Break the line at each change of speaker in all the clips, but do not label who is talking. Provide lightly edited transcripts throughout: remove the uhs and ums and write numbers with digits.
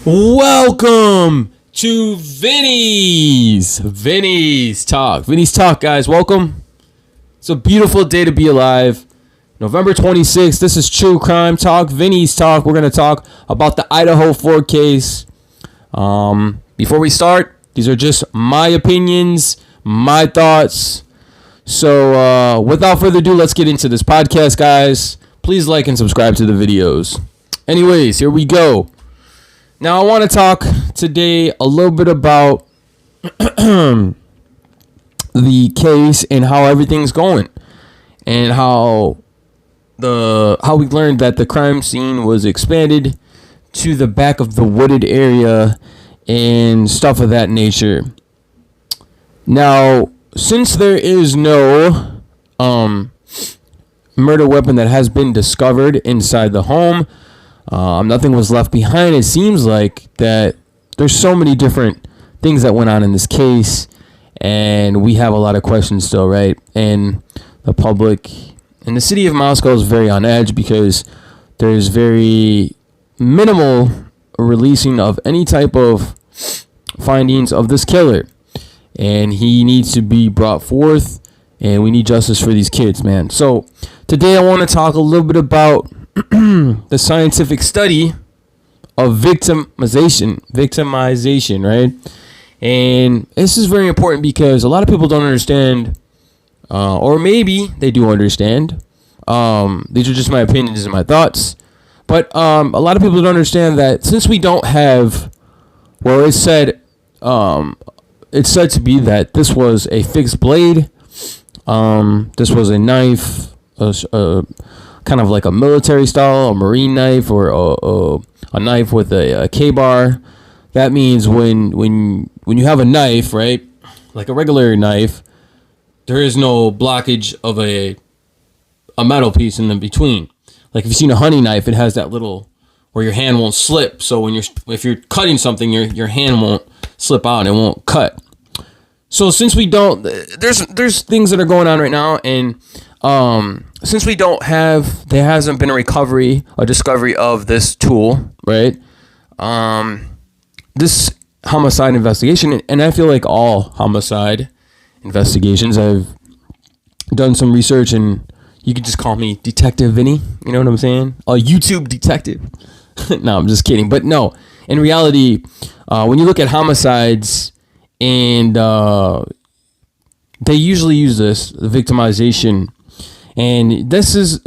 Welcome to Vinnies Talk. Vinnies Talk, guys. Welcome. It's a beautiful day to be alive. November 26th. This is True Crime Talk. Vinnies Talk. We're going to talk about the Idaho case. Before we start, these are just my opinions, my thoughts. So without further ado, let's get into this podcast, guys. Please like and subscribe to the videos. Anyways, here we go. Now, I want to talk today a little bit about the case and how everything's going, and how we learned that the crime scene was expanded to the back of the wooded area and stuff of that nature. Now, since there is no murder weapon that has been discovered inside the home, nothing was left behind. It seems like that there's so many different things that went on in this case, and we have a lot of questions still, right? And the public in the city of Moscow is very on edge because there's very minimal releasing of any type of findings of this killer, and he needs to be brought forth, and we need justice for these kids, man. So today I want to talk a little bit about the scientific study of victimization, right? And this is very important because a lot of people don't understand, or maybe they do understand. These are just my opinions and my thoughts. But a lot of people don't understand that since we don't have, well, it's said to be that this was a fixed blade. This was a knife, kind of like a military style, a marine knife, or a knife with a K-bar. That means when you have a knife, right, like a regular knife, there is no blockage of a metal piece in the between. Like if you've seen a hunting knife, it has that little where your hand won't slip. So if you're cutting something, your hand won't slip out, it won't cut. So since we don't, there's things that are going on right now, and since we don't have, there hasn't been a discovery of this tool, right? This homicide investigation, and I feel like all homicide investigations, I've done some research, and you can just call me Detective Vinny, you know what I'm saying? A YouTube detective. No, I'm just kidding. But no, in reality, when you look at homicides, and they usually use the victimization. And this is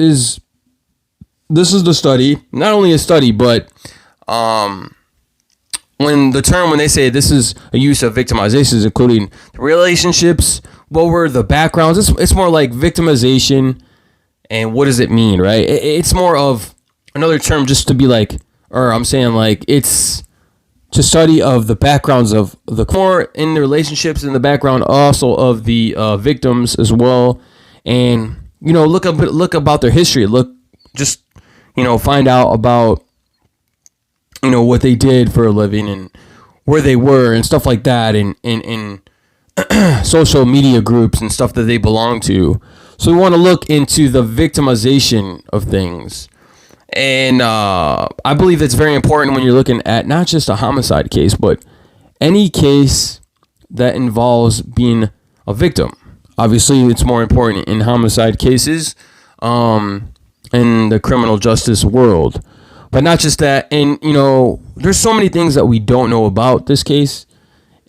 the study, not only a study, but when they say this is a use of victimizations, including the relationships, what were the backgrounds, it's more like victimization, and what does it mean, right? It's more of another term just to be like, or I'm saying like it's to study of the backgrounds of the more in the relationships, in the background also of the victims as well, and look about their history. Find out about, what they did for a living and where they were and stuff like that, and in social media groups and stuff that they belong to. So we want to look into the victimization of things. And I believe that's very important when you're looking at not just a homicide case, but any case that involves being a victim. Obviously, it's more important in homicide cases in the criminal justice world. But not just that. And, there's so many things that we don't know about this case.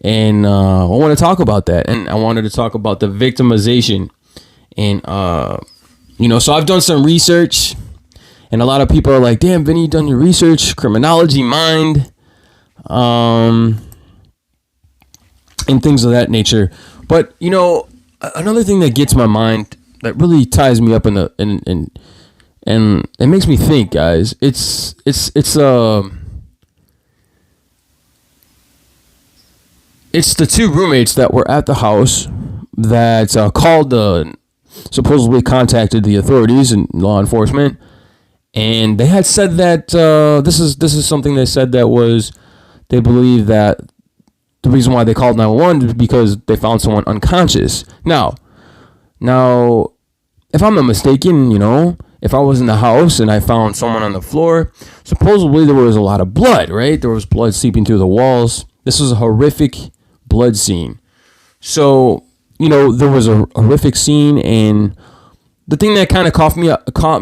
And I want to talk about that. And I wanted to talk about the victimization. And, so I've done some research. And a lot of people are like, damn, Vinny, you done your research, criminology, mind, and things of that nature. But, another thing that gets my mind, that really ties me up and it makes me think, guys, it's the two roommates that were at the house that supposedly contacted the authorities and law enforcement. And they had said that this is something they said that was, they believe that the reason why they called 911 is because they found someone unconscious. Now Now, if I'm not mistaken, if I was in the house and I found someone on the floor, supposedly there was a lot of blood, right? There was blood seeping through the walls. This was a horrific blood scene. So, there was a horrific scene, and the thing that kind of caught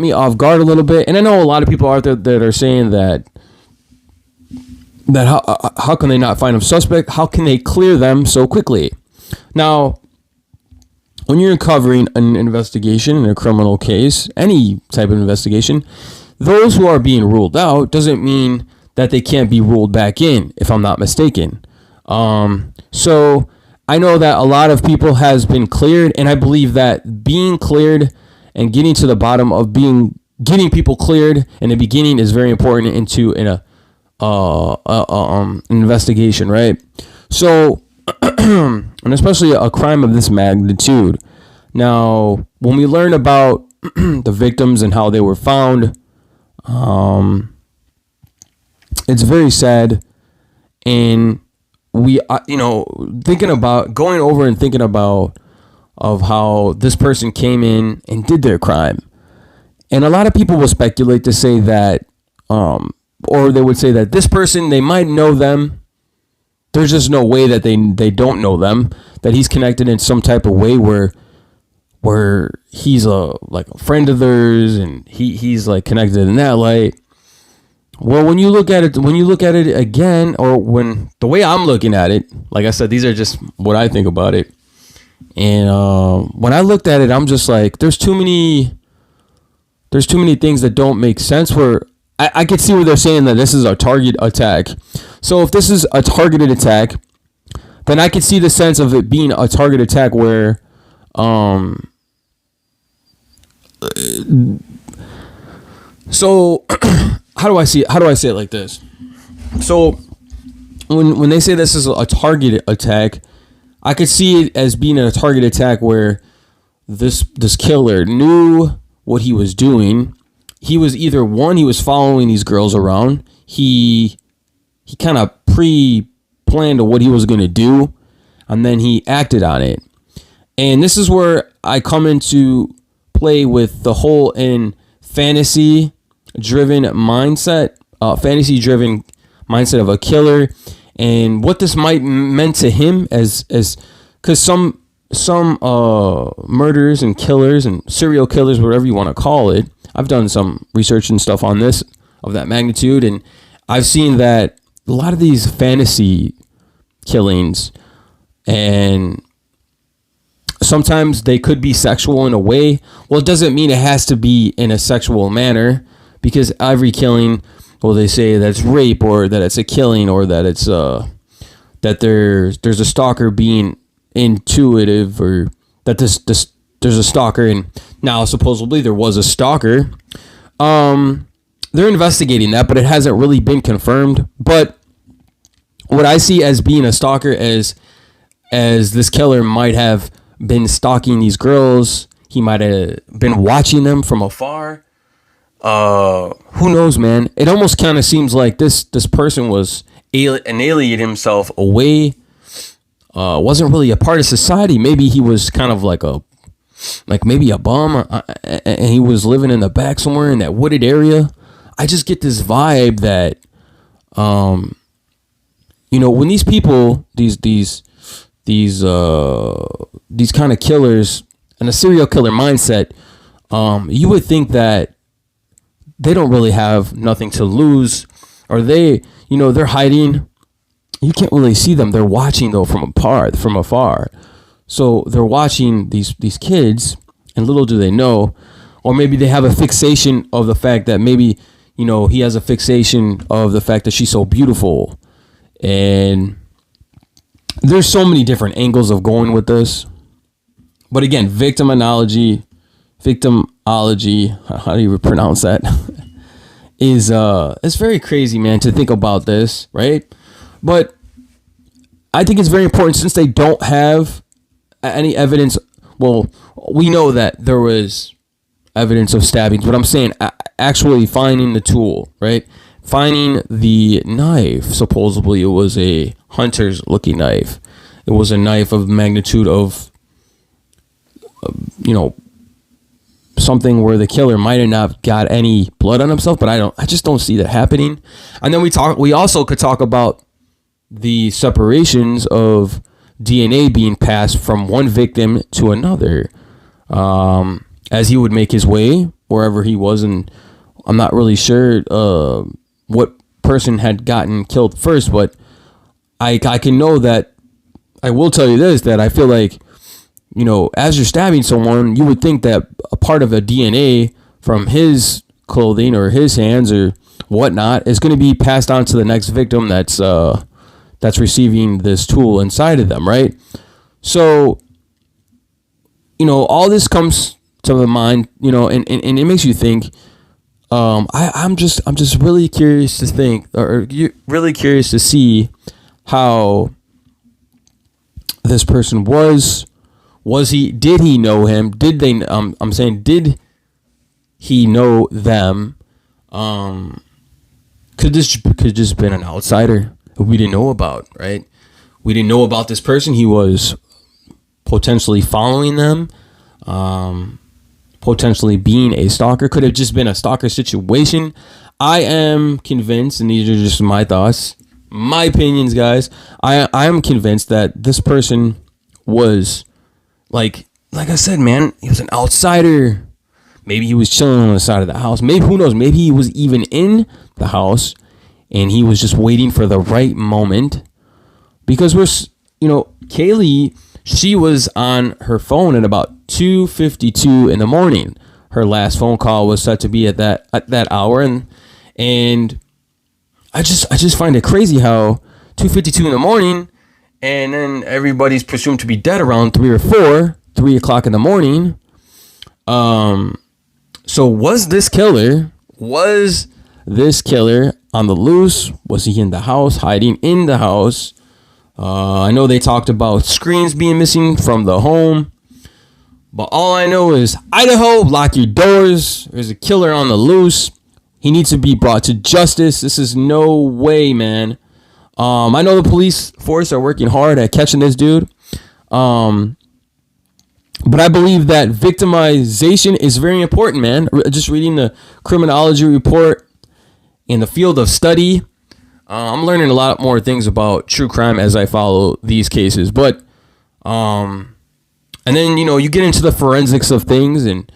me off guard a little bit, and I know a lot of people out there that are saying that how can they not find a suspect? How can they clear them so quickly? Now, when you're covering an investigation in a criminal case, any type of investigation, those who are being ruled out doesn't mean that they can't be ruled back in, if I'm not mistaken. So I know that a lot of people has been cleared, and I believe that being cleared and getting to the bottom of getting people cleared in the beginning is very important into an investigation, right? So, and especially a crime of this magnitude. Now, when we learn about the victims and how they were found, it's very sad. And we, thinking about going over and thinking about of how this person came in and did their crime. And a lot of people will speculate to say that, or they would say that this person, they might know them. There's just no way that they don't know them, that he's connected in some type of way where he's a friend of theirs and he's like connected in that light. Well, when you look at it again, or when the way I'm looking at it, like I said, these are just what I think about it. And when I looked at it, I'm just like, there's too many things that don't make sense. Where I could see where they're saying that this is a target attack. So if this is a targeted attack, then I could see the sense of it being a target attack where, so how do I say it like this? So when they say this is a target attack, I could see it as being a target attack where this killer knew what he was doing. He was either he was following these girls around. He kind of pre-planned what he was going to do, and then he acted on it. And this is where I come into play with the whole in fantasy-driven mindset of a killer, and what this might meant to him as because some murders and killers and serial killers, whatever you want to call it. I've done some research and stuff on this of that magnitude, and I've seen that a lot of these fantasy killings, and sometimes they could be sexual in a way. Well, it doesn't mean it has to be in a sexual manner, because every killing, well, they say that's rape, or that it's a killing, or that it's that there's a stalker being intuitive, or that there's a stalker, and now supposedly there was a stalker. They're investigating that, but it hasn't really been confirmed. But what I see as being a stalker as this killer might have been stalking these girls. He might have been watching them from afar. Who knows, man? It almost kind of seems like this person was alienated himself away. Wasn't really a part of society. Maybe he was kind of like maybe a bum, and he was living in the back somewhere in that wooded area. I just get this vibe that, when these people, these kind of killers and a serial killer mindset, you would think that they don't really have nothing to lose, or they're hiding. You can't really see them. They're watching though from afar. So they're watching these kids, and little do they know, or maybe they have a fixation of the fact that maybe, he has a fixation of the fact that she's so beautiful. And there's so many different angles of going with this. But again, victimology, how do you pronounce that? is it's very crazy, man, to think about this, right? But I think it's very important, since they don't have any evidence. Well, we know that there was evidence of stabbings, but I'm saying actually finding the tool, right? Finding the knife. Supposedly it was a hunter's looking knife. It was a knife of magnitude of you know, something where the killer might have not got any blood on himself, but I just don't see that happening. And then we also could talk about the separations of DNA being passed from one victim to another, as he would make his way wherever he was. And I'm not really sure what person had gotten killed first, but I can know that I will tell you this, that I feel like, you know, as you're stabbing someone, you would think that a part of a DNA from his clothing or his hands or whatnot is going to be passed on to the next victim that's receiving this tool inside of them, right? So, you know, all this comes to the mind, you know, and it makes you think. I'm just really curious to think, or really curious to see how this person was. Did he know him? Did they, I'm saying, did he know them? Could just been an outsider who we didn't know about, right? We didn't know about this person. He was potentially following them, potentially being a stalker. Could have just been a stalker situation. I am convinced, and these are just my thoughts, my opinions, guys. I am convinced that this person was, like I said, man, he was an outsider. Maybe he was chilling on the side of the house. Maybe, who knows, maybe he was even in the house and he was just waiting for the right moment. Because Kaylee, she was on her phone at about 2:52 in the morning. Her last phone call was set to be at that hour, and I just find it crazy how 2:52 in the morning, and then everybody's presumed to be dead around 3 o'clock in the morning. So was this killer on the loose? Was he in the house, hiding in the house? I know they talked about screens being missing from the home, but all I know is, Idaho, lock your doors. There's a killer on the loose. He needs to be brought to justice. This is no way, man. I know the police force are working hard at catching this dude. But I believe that victimization is very important, man. Just reading the criminology report in the field of study, I'm learning a lot more things about true crime as I follow these cases. But, and then, you get into the forensics of things and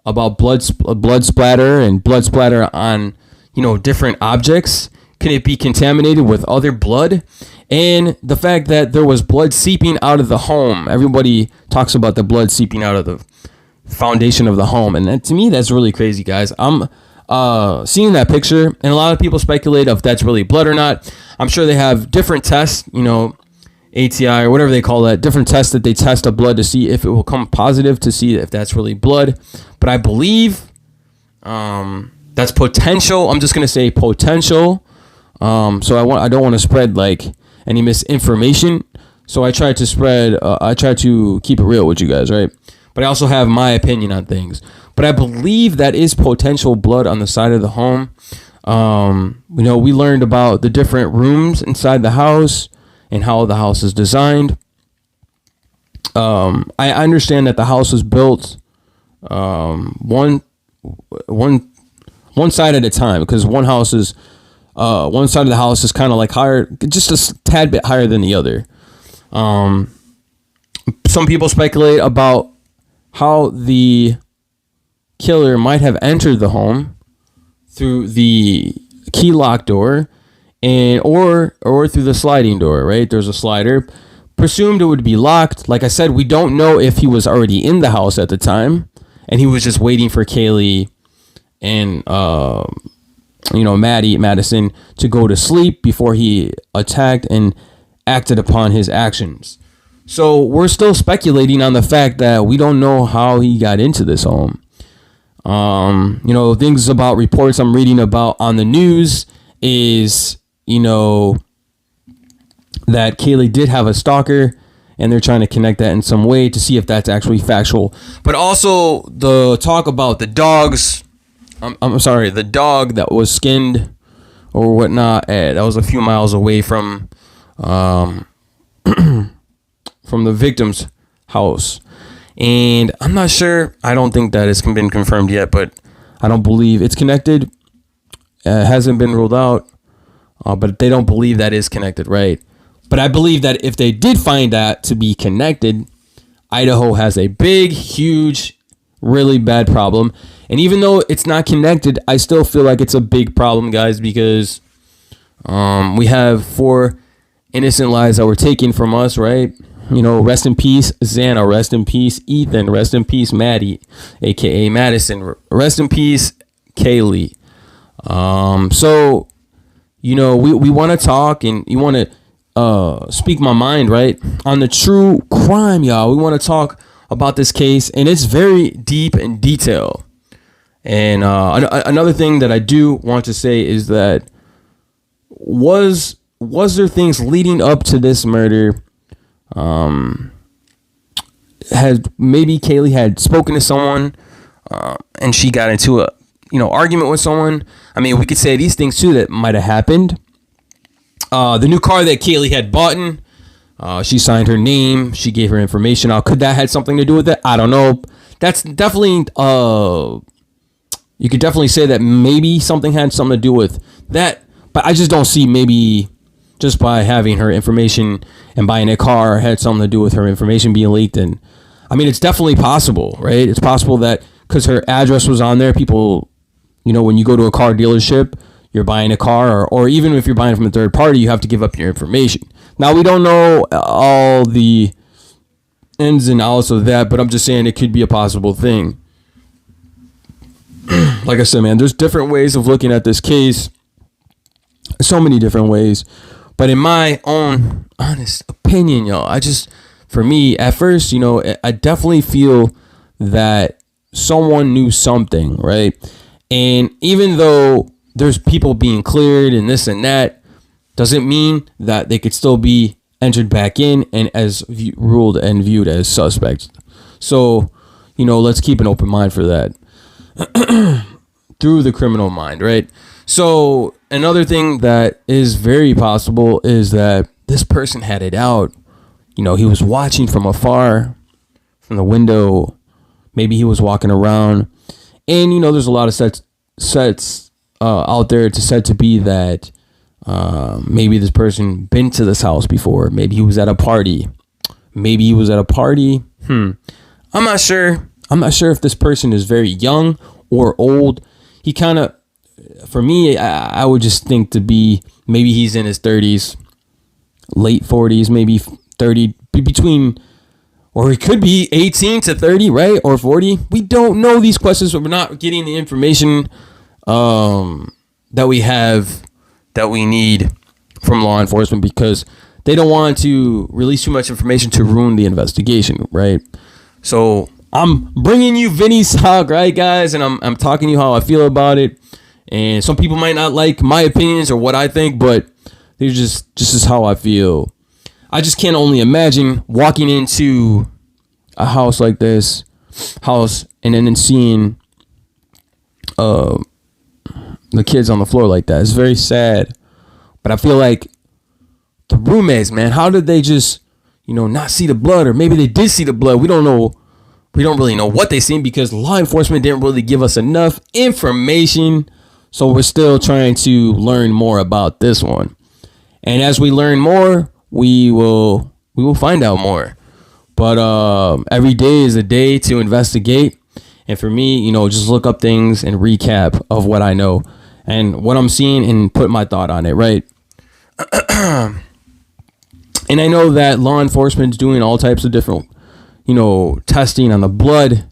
about blood splatter and blood splatter on, different objects. Can it be contaminated with other blood? And the fact that there was blood seeping out of the home. Everybody talks about the blood seeping out of the foundation of the home. And to me, that's really crazy, guys. I'm seeing that picture, and a lot of people speculate if that's really blood or not. I'm sure they have different tests, ATI or whatever they call that, different tests that they test the blood to see if it will come positive, to see if that's really blood. But I believe that's potential. I'm just going to say potential. So I don't want to spread any misinformation. So I try to keep it real with you guys, right? But I also have my opinion on things. But I believe that is potential blood on the side of the home. We learned about the different rooms inside the house and how the house is designed. I understand that the house was built one side at a time, because one side of the house is kind of higher, just a tad bit higher than the other. Some people speculate about how the killer might have entered the home through the key lock door or through the sliding door, right? There's a slider. Presumed it would be locked. Like I said, we don't know if he was already in the house at the time and he was just waiting for Kaylee and Madison to go to sleep before he attacked and acted upon his actions. So we're still speculating on the fact that we don't know how he got into this home. Things about reports I'm reading about on the news is, that Kaylee did have a stalker, and they're trying to connect that in some way to see if that's actually factual. But also the talk about the dogs. The dog that was skinned or whatnot, that was a few miles away from from the victim's house. And I'm not sure. I don't think that it's been confirmed yet, but I don't believe it's connected. It hasn't been ruled out, but they don't believe that is connected, right? But I believe that if they did find that to be connected, Idaho has a big, huge, really bad problem. And even though it's not connected, I still feel like it's a big problem, guys, because we have 4 innocent lives that were taken from us, right? You know, rest in peace, Xana. Rest in peace, Ethan. Rest in peace, Maddie, a.k.a. Madison. Rest in peace, Kaylee. So, you know, we want to talk, and you want to speak my mind, right? On the true crime, y'all. We want to talk about this case, and it's very deep in detail. And another thing that I do want to say is that was there things leading up to this murder? Had maybe Kaylee had spoken to someone, and she got into a argument with someone. I mean, we could say these things too that might have happened. The new car that Kaylee had bought, she signed her name. She gave her information out. Could that had something to do with it? I don't know. That's definitely you could definitely say that maybe something had something to do with that. But I just don't see maybe just by having her information and buying a car had something to do with her information being leaked. And I mean, it's definitely possible, right? It's possible that because her address was on there, people, when you go to a car dealership, you're buying a car, or even if you're buying from a third party, you have to give up your information. Now, we don't know all the ins and outs of that, but I'm just saying it could be a possible thing. Like I said, man, there's different ways of looking at this case. So many different ways. But in my own honest opinion, y'all, for me, at first, I definitely feel that someone knew something, right? And even though there's people being cleared and this and that, doesn't mean that they could still be entered back in and as ruled and viewed as suspects. So, let's keep an open mind for that. Through the criminal mind, right? So another thing that is very possible is that this person had it out. He was watching from afar, from the window. Maybe he was walking around, and there's a lot of sets out there to said to be that maybe this person been to this house before. Maybe he was at a party. I'm not sure. I'm not sure if this person is very young or old. He kind of, for me, I would just think to be, maybe he's in his 30s, late 40s, maybe 30, between, or he could be 18 to 30, right? Or 40. We don't know these questions, but we're not getting the information that we have, that we need from law enforcement, because they don't want to release too much information to ruin the investigation, right? So I'm bringing you Vinnies Talk, right, guys? And I'm talking to you how I feel about it. And some people might not like my opinions or what I think, but they're just is how I feel. I just can't only imagine walking into a house like this and then seeing the kids on the floor like that. It's very sad. But I feel like the roommates, man, how did they just, not see the blood? Or maybe they did see the blood. We don't know. We don't really know what they seen because law enforcement didn't really give us enough information. So we're still trying to learn more about this one. And as we learn more, we will find out more. But every day is a day to investigate. And for me, just look up things and recap of what I know and what I'm seeing and put my thought on it, right? And I know that law enforcement is doing all types of different, testing on the blood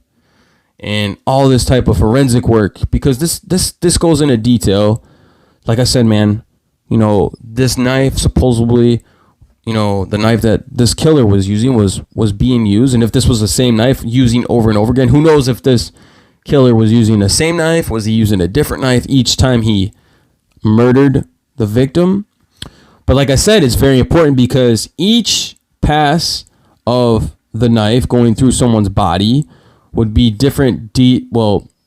and all this type of forensic work, because this goes into detail. Like I said, man, this knife supposedly, the knife that this killer was using was being used. And if this was the same knife using over and over again, who knows if this killer was using the same knife? Was he using a different knife each time he murdered the victim? But like I said, it's very important because each pass of the knife going through someone's body would be different. You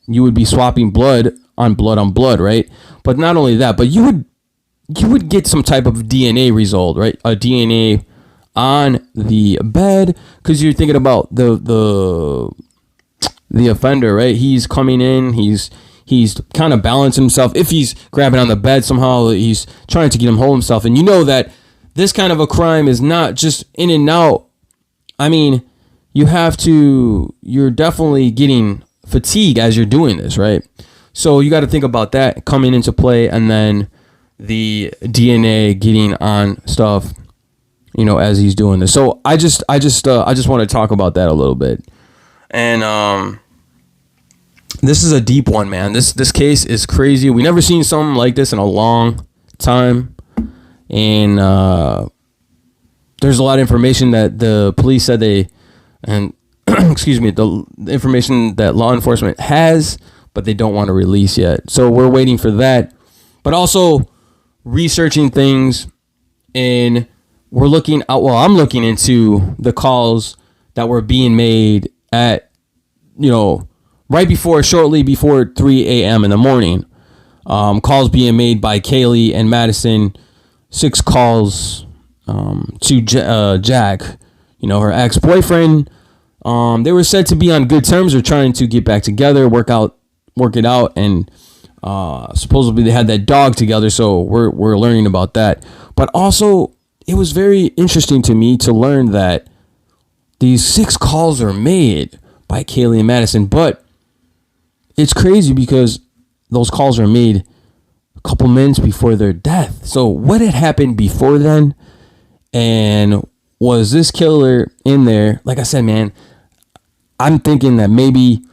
would be swapping blood on blood, right? But not only that, but you would get some type of DNA result, right? A DNA on the bed, because you're thinking about the offender, right? He's coming in, he's kind of balancing himself. If he's grabbing on the bed, somehow he's trying to get him hold himself. And you know that this kind of a crime is not just in and out. I mean, you're definitely getting fatigue as you're doing this, right? So you got to think about that coming into play, and then the DNA getting on stuff, as he's doing this. So I just want to talk about that a little bit. And this is a deep one, man. This case is crazy. We never seen something like this in a long time. And there's a lot of information that the police said excuse me, the information that law enforcement has, but they don't want to release yet. So we're waiting for that. But also researching things, and I'm looking into the calls that were being made at, shortly before 3 a.m. in the morning. Calls being made by Kaylee and Madison, 6 calls to Jack, her ex-boyfriend. They were said to be on good terms. They're trying to get back together, work it out, and supposedly they had that dog together. So we're learning about that. But also, it was very interesting to me to learn that these 6 calls are made by Kaylee and Madison. But it's crazy because those calls are made a couple minutes before their death. So what had happened before then? And was this killer in there? Like I said, man, I'm thinking that maybe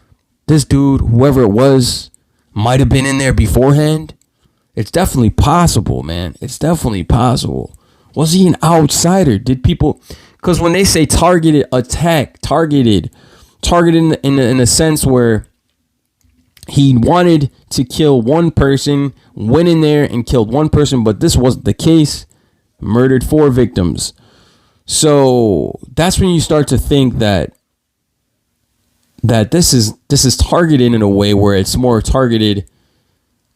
this dude, whoever it was, might have been in there beforehand. It's definitely possible, man. It's definitely possible. Was he an outsider? Did people... Because when they say targeted attack, targeted in a sense where he wanted to kill one person, went in there and killed one person, but this wasn't the case. Murdered 4 victims. So that's when you start to think that this is targeted in a way where it's more targeted,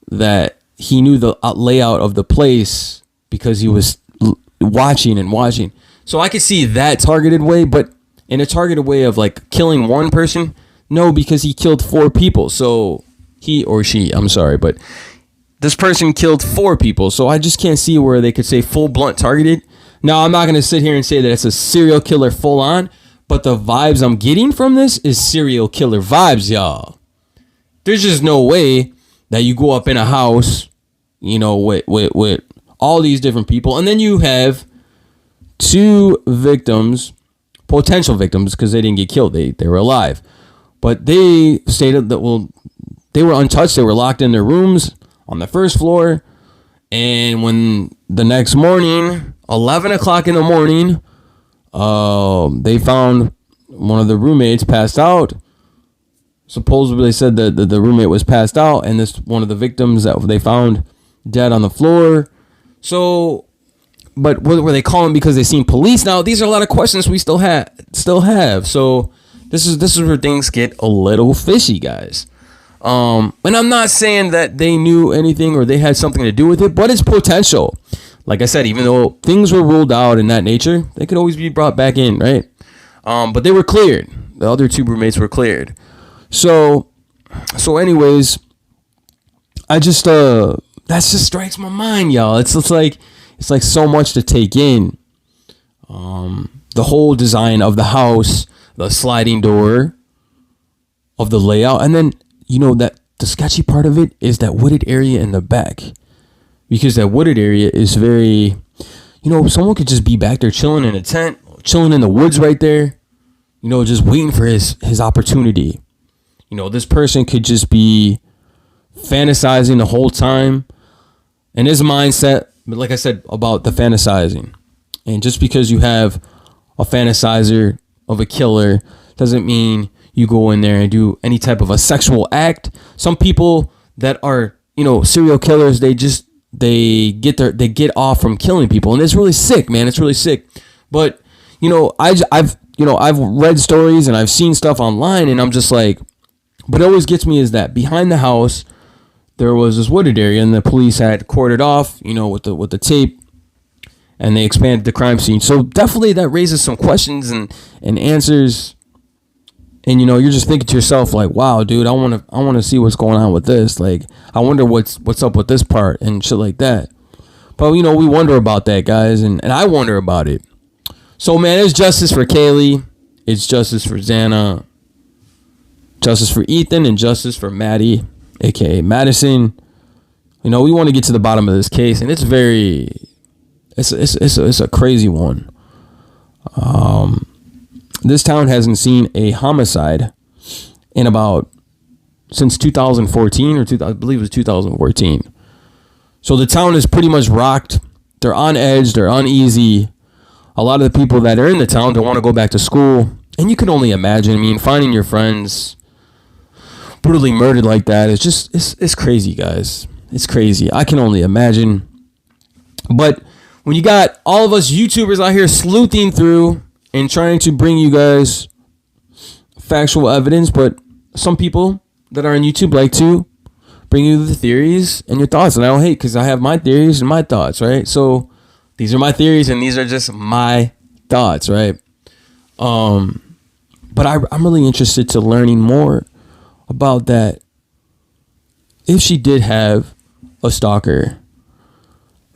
that he knew the layout of the place because he was watching. So I could see that targeted way, but in a targeted way of like killing one person, no, because he killed 4 people. So he or she, I'm sorry, but this person killed 4 people. So I just can't see where they could say full blunt targeted. Now, I'm not going to sit here and say that it's a serial killer full on, but the vibes I'm getting from this is serial killer vibes, y'all. There's just no way that you go up in a house, with all these different people, and then you have 2 victims, potential victims, because they didn't get killed. They were alive. But they stated that, they were untouched. They were locked in their rooms on the first floor. And when the next morning, 11 o'clock in the morning, they found one of the roommates passed out. Supposedly they said that the roommate was passed out, and this one of the victims that they found dead on the floor. So, but were they calling because they seen police? Now, these are a lot of questions we still have. So this is where things get a little fishy, guys. And I'm not saying that they knew anything or they had something to do with it, but it's potential. Like I said, even though things were ruled out in that nature, they could always be brought back in, right? But they were cleared. The other 2 roommates were cleared. So anyways, I just that just strikes my mind, y'all. It's like so much to take in. The whole design of the house, the sliding door, of the layout, and then that the sketchy part of it is that wooded area in the back, because that wooded area is very, someone could just be back there chilling in a tent, chilling in the woods right there, just waiting for his opportunity. This person could just be fantasizing the whole time, and his mindset, but like I said about the fantasizing, and just because you have a fantasizer of a killer doesn't mean you go in there and do any type of a sexual act. Some people that are, serial killers, they get off from killing people, and it's really sick, man. It's really sick. But I've read stories and I've seen stuff online, and I'm just like, what always gets me is that behind the house there was this wooded area, and the police had cordoned off, with the tape, and they expanded the crime scene. So definitely that raises some questions and answers. And you're just thinking to yourself like, wow, dude, I want to see what's going on with this. Like, I wonder what's up with this part and shit like that. But we wonder about that, guys, and I wonder about it. So man, it's justice for Kaylee, it's justice for Xana, justice for Ethan, and justice for Maddie, aka Madison. We want to get to the bottom of this case, and it's a crazy one. This town hasn't seen a homicide in since 2014 I believe it was 2014. So the town is pretty much rocked. They're on edge. They're uneasy. A lot of the people that are in the town don't want to go back to school. And you can only imagine. I mean, finding your friends brutally murdered like that is just, it's crazy, guys. It's crazy. I can only imagine. But when you got all of us YouTubers out here sleuthing through and trying to bring you guys factual evidence, but some people that are on YouTube like to bring you the theories and your thoughts, and I don't hate, because I have my theories and my thoughts, right? So these are my theories and these are just my thoughts, right? But I'm really interested to learning more about that. If she did have a stalker,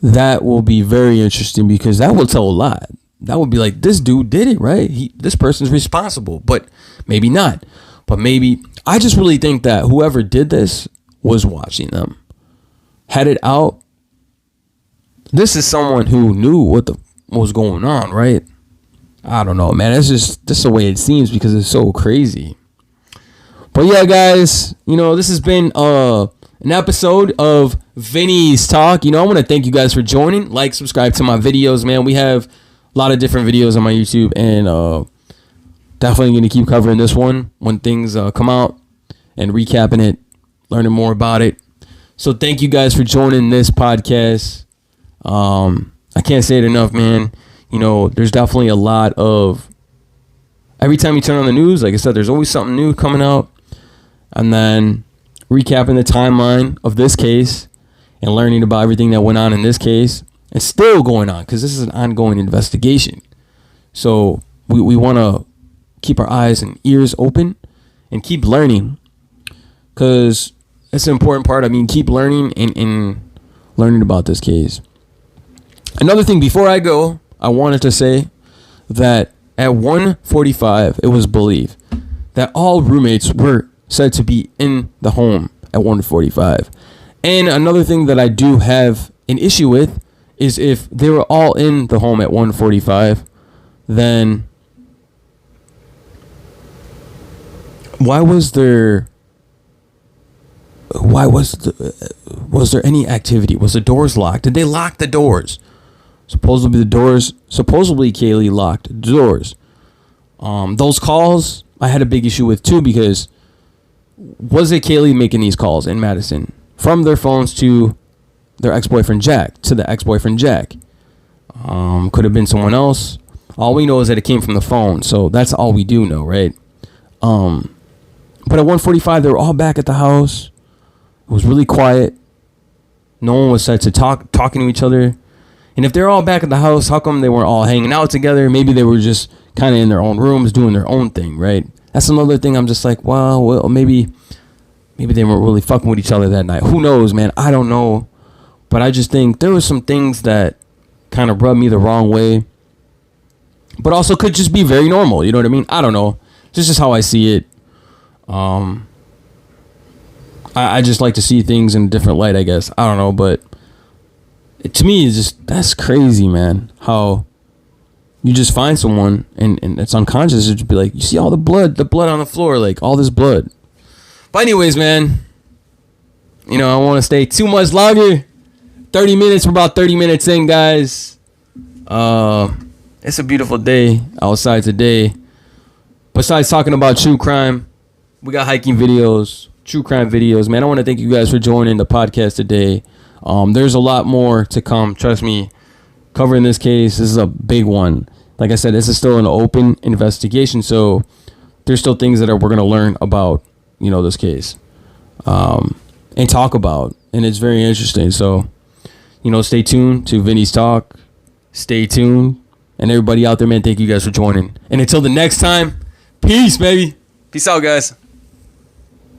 that will be very interesting, because that will tell a lot. That would be like, this dude did it, right? This person's responsible, but maybe not. But maybe, I just really think that whoever did this was watching them, had it out. This is someone who knew what was going on, right? I don't know, man. It's just the way it seems, because it's so crazy. But yeah, guys, this has been an episode of Vinnies Talk. I want to thank you guys for joining. Like, subscribe to my videos, man. We have a lot of different videos on my YouTube, and definitely going to keep covering this one when things come out and recapping it, learning more about it. So thank you guys for joining this podcast. I can't say it enough, man. There's definitely a lot of, every time you turn on the news, like I said, there's always something new coming out. And then recapping the timeline of this case and learning about everything that went on in this case. It's still going on, because this is an ongoing investigation. So we want to keep our eyes and ears open and keep learning, because it's an important part. I mean, keep learning and learning about this case. Another thing before I go, I wanted to say that at 1:45, it was believed that all roommates were said to be in the home at 1:45. And another thing that I do have an issue with is, if they were all in the home at 1:45, then was there any activity? Was the doors locked? Did they lock the doors? Supposedly Kaylee locked the doors. Those calls I had a big issue with too, because was it Kaylee making these calls in Madison from their phones to their ex-boyfriend Jack, to the ex-boyfriend Jack? Could have been someone else. All we know is that it came from the phone, so that's all we do know, right? But at 1:45, they were all back at the house. It was really quiet. No one was said to talking to each other. And if they're all back at the house, how come they weren't all hanging out together? Maybe they were just kind of in their own rooms doing their own thing, right? That's another thing. I'm just like, wow, well, maybe they weren't really fucking with each other that night. Who knows, man? I don't know. But I just think there were some things that kind of rubbed me the wrong way, but also could just be very normal. You know what I mean? I don't know. This is how I see it. I just like to see things in a different light, I guess. I don't know, but to me, it's just, that's crazy, man. How you just find someone and it's unconscious. It'd be like, you see all the blood on the floor, like all this blood. But anyways, man, I don't want to stay too much longer. 30 minutes. We're about 30 minutes in, guys. It's a beautiful day outside today. Besides talking about true crime, we got hiking videos, true crime videos. Man, I want to thank you guys for joining the podcast today. There's a lot more to come. Trust me, covering this case, this is a big one. Like I said, this is still an open investigation, so there's still things that we're going to learn about, this case, and talk about, and it's very interesting. So, stay tuned to Vinnies Talk. Stay tuned. And everybody out there, man, thank you guys for joining. And until the next time, peace, baby.
Peace out, guys.